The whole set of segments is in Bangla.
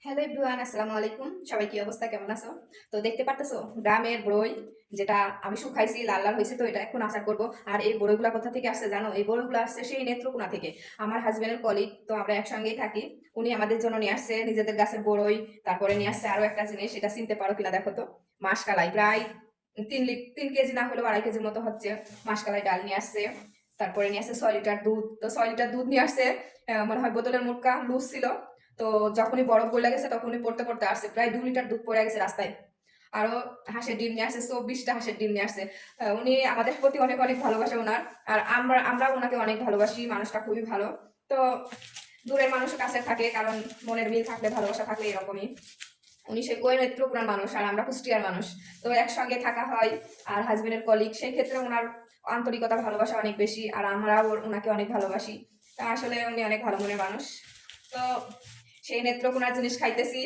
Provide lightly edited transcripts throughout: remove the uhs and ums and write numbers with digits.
হ্যালো এভরিওয়ান, আসসালামু আলাইকুম। সবাই কি অবস্থা, কেমন আছো? তো দেখতে পারতেছো গ্রামের বড়ই, যেটা আমি শুকাইছি লাল লাল হয়েছে, তো এটা এখন আচার করব। আর এই বড়ইগুলা কোথা থেকে আসছে জানো? এই বড়ইগুলো আসছে সেই নেত্রকোনা থেকে। আমার হাজবেন্ডের কলিগ, তো আমরা একসঙ্গেই থাকি। উনি আমাদের জন্য নিয়ে আসছে নিজেদের গাছের বড়ই। তারপরে নিয়ে আসছে আরো একটা জিনিস, সেটা চিনতে পারো কিনা দেখো তো। মাসকালাই প্রায় 3 কেজি না হলেও 2.5 কেজির মতো হচ্ছে। মাসকালাই ডাল নিয়ে আসছে। তারপরে নিয়ে আসছে 6 লিটার দুধ। তো 6 লিটার দুধ নিয়ে আসছে। মনে হয় বোতলের মুখটা লুজ ছিল। তো যখনই বরফ গলে গেছে তখনই পড়তে পড়তে আসছে, প্রায় 2 লিটার দুধ পড়ে গেছে রাস্তায়। আরো হাঁসের ডিম নিয়ে আসছে, 24টা হাঁসের ডিম নিয়ে আসছে। উনি আমাদের প্রতি অনেক অনেক ভালোবাসা ওনার। আর আমরা ওনাকে অনেক ভালোবাসি, মানুষটা খুবই ভালো। তো দূরের মানুষ কাছে থাকে, কারণ মনের মিল থাকলে, ভালোবাসা থাকলে এরকমই। উনি সেই ওই নেত্রকোনার মানুষ আর আমরা কুষ্টিয়ার মানুষ। তো একসঙ্গে থাকা হয়। আর হাজবেন্ডের কলিগ, সেই ক্ষেত্রে ওনার আন্তরিকতা ভালোবাসা অনেক বেশি, আর আমরাও ওনাকে অনেক ভালোবাসি। তা আসলে উনি অনেক ভালো মনের মানুষ। তো সেই নেত্রকোনার জিনিস খাইতেছি।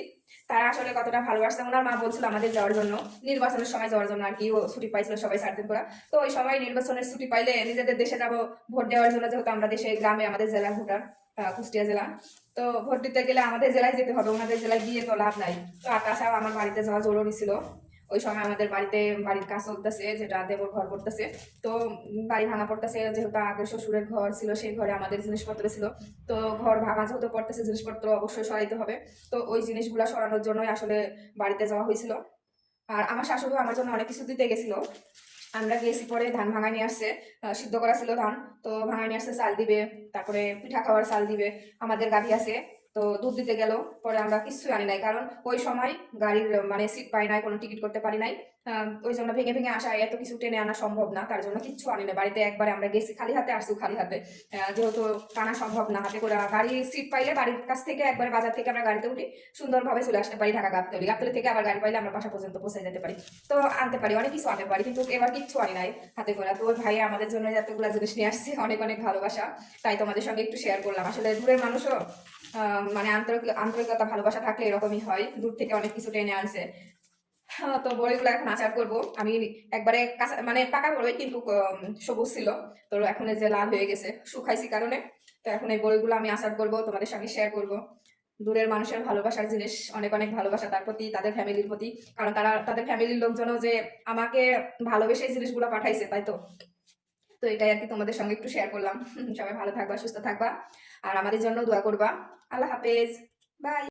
তারা আসলে কতটা ভালোবাসছে, ওনার মা বলছিল আমাদের যাওয়ার জন্য, নির্বাচনের সময় যাওয়ার জন্য আর কি। ও ছুটি পাইছিল সবাই 4 দিন করে। তো ওই সময় নির্বাচনের ছুটি পাইলে নিজেদের দেশে যাব ভোট দেওয়ার জন্য, যেহেতু আমরা দেশে গ্রামে, আমাদের জেলার ভোটার, কুষ্টিয়া জেলা। তো ভোট দিতে গেলে আমাদের জেলায় যেতে হবে, ওনাদের জেলায় গিয়ে তো লাভ নাই। তো আর তাছাড়াও আমার বাড়িতে যাওয়া জরুরি ছিল। ওই সময় আমাদের বাড়ির কাজ চলতেছে, যেটা দেবর ঘর করতেছে। তো বাড়ি ভাঙা পড়তেছে, যেহেতু আগে শ্বশুরের ঘর ছিল, সেই ঘরে আমাদের জিনিসপত্র ছিল। তো ঘর ভাঙা যেহেতু পড়তেছে, জিনিসপত্র অবশ্যই সরাইতে হবে। তো ওই জিনিসগুলো সরানোর জন্যই আসলে বাড়িতে যাওয়া হয়েছিল। আর আমার শাশুড়িও আমার জন্য অনেক কিছু দিতে গেছিল। আমরা গেছি, পরে ধান ভাঙায় নিয়ে আসছে। সিদ্ধ করা ছিল ধান। তো ভাঙায় নিয়ে আসছে, চাল দিবে। তারপরে পিঠা খাওয়ার চাল দিবে। আমাদের গাভী আছে। তো দুধ দিতে গেল। পরে আমরা কিছুই আনি নাই, কারণ ওই সময় গাড়ির মানে সিট পাই নাই, কোনো টিকিট করতে পারি নাই। ওই জন্য ভেঙে ভেঙে আসা, এত কিছু টেনে আনা সম্ভব না, তার জন্য কিচ্ছু আনি না বাড়িতে। একবারে আমরা গেছি খালি হাতে, আসছি খালি হাতে। যেহেতু টানা সম্ভব না হাতে করে, গাড়ি সিট পাইলে বাড়ির কাছ থেকে একবারে বাজার থেকে আমরা গাড়িতে উঠি, সুন্দরভাবে চলে আসতে পারি ঢাকা গাবতলী। গাবতলী থেকে আবার গাড়ি পাইলে আমরা বাসা পর্যন্ত পৌঁছে যেতে পারি। তো আনতে পারি, অনেক কিছু আনতে পারি, কিন্তু এবার কিচ্ছু আনি নাই হাতে করে। তো ওই ভাই আমাদের জন্য এতগুলা জিনিস নিয়ে আসছে, অনেক অনেক ভালোবাসা। তাই তোমাদের সঙ্গে একটু শেয়ার করলাম। আসলে দূরের মানুষও মানে আন্তরিকতা ভালোবাসা থাকলে এরকমই হয়, দূর থেকে অনেক কিছু টেনে আনছে। হ্যাঁ, তো বড়িগুলো এখন আচার করব আমি। একবারে কাঁচা মানে পাকা বড়ই, কিন্তু সবুজ ছিল। তো এখন এই যে লাল হয়ে গেছে শুকাইছি কারণে। তো এখন এই বড়িগুলো আমি আচার করব, তোমাদের সঙ্গে শেয়ার করব। দূরের মানুষের ভালোবাসার জিনিস, অনেক অনেক ভালোবাসা তার প্রতি, তাদের ফ্যামিলির প্রতি। কারণ তারা, তাদের ফ্যামিলির লোকজনও যে আমাকে ভালোবেসে এই জিনিসগুলো পাঠাইছে, তাই তো। তো এটাই আর কি, তোমাদের সঙ্গে একটু শেয়ার করলাম। সবাই ভালো থাকবা, সুস্থ থাকবা, আর আমাদের জন্য দোয়া করবা। আল্লাহ হাফেজ। বাই।